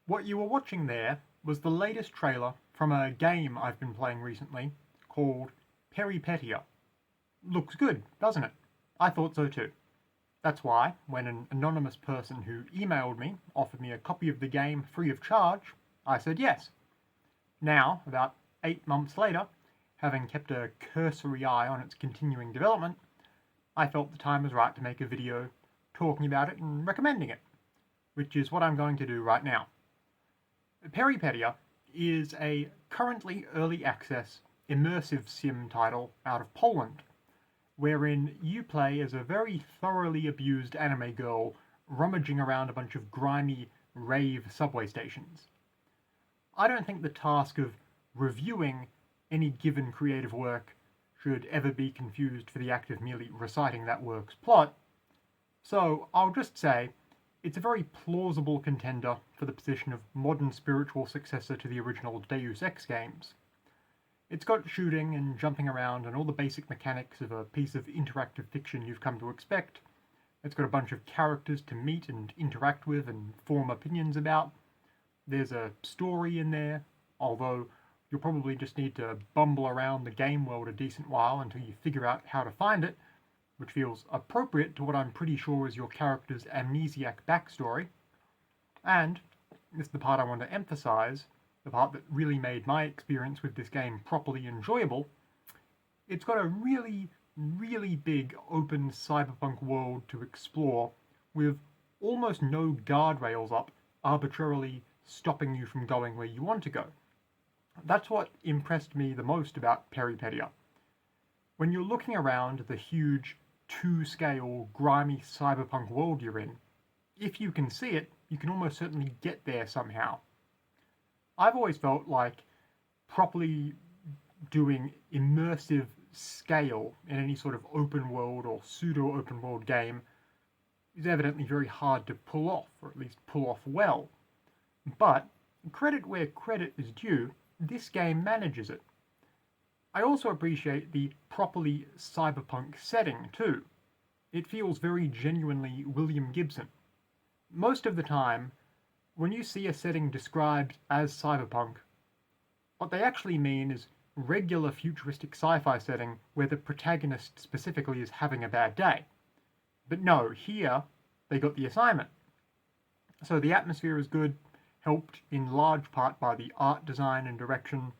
What you were watching there was the latest trailer from a game I've been playing recently called Peripeteia. Looks good, doesn't it? I thought so too. That's why, when an anonymous person who emailed me offered me a copy of the game free of charge, I said yes. Now, about 8 months later, having kept a cursory eye on its continuing development, I felt the time was right to make a video talking about it and recommending it, which is what I'm going to do right now. Peripeteia is a currently early access immersive sim title out of Poland, wherein you play as a very thoroughly abused anime girl rummaging around a bunch of grimy rave subway stations. I don't think the task of reviewing any given creative work should ever be confused for the act of merely reciting that work's plot, so I'll just say it's a very plausible contender for the position of modern spiritual successor to the original Deus Ex games. It's got shooting and jumping around and all the basic mechanics of a piece of interactive fiction you've come to expect. It's got a bunch of characters to meet and interact with and form opinions about. There's a story in there, although you'll probably just need to bumble around the game world a decent while until you figure out how to find it, which feels appropriate to what I'm pretty sure is your character's amnesiac backstory. And, this is the part I want to emphasize, the part that really made my experience with this game properly enjoyable, it's got a really, really big open cyberpunk world to explore with almost no guardrails up arbitrarily stopping you from going where you want to go. That's what impressed me the most about Peripeteia. When you're looking around the huge 2-scale grimy cyberpunk world you're in, if you can see it, you can almost certainly get there somehow. I've always felt like properly doing immersive scale in any sort of open world or pseudo open world game is evidently very hard to pull off, or at least pull off well. But credit where credit is due, this game manages it. I also appreciate the properly cyberpunk setting too. It feels very genuinely William Gibson. Most of the time, when you see a setting described as cyberpunk, what they actually mean is regular futuristic sci-fi setting where the protagonist specifically is having a bad day. But no, here they got the assignment. So the atmosphere is good, helped in large part by the art design and direction.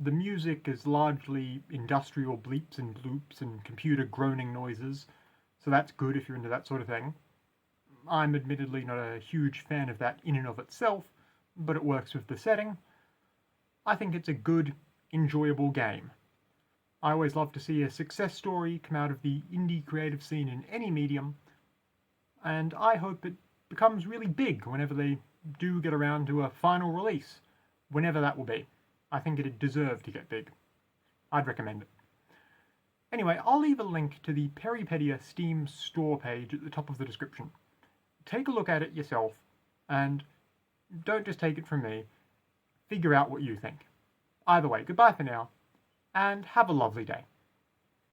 The music is largely industrial bleeps and bloops and computer groaning noises, so that's good if you're into that sort of thing. I'm admittedly not a huge fan of that in and of itself, but it works with the setting. I think it's a good, enjoyable game. I always love to see a success story come out of the indie creative scene in any medium, and I hope it becomes really big whenever they do get around to a final release, whenever that will be. I think it'd deserve to get big. I'd recommend it. Anyway, I'll leave a link to the Peripeteia Steam store page at the top of the description. Take a look at it yourself, and don't just take it from me. Figure out what you think. Either way, goodbye for now, and have a lovely day.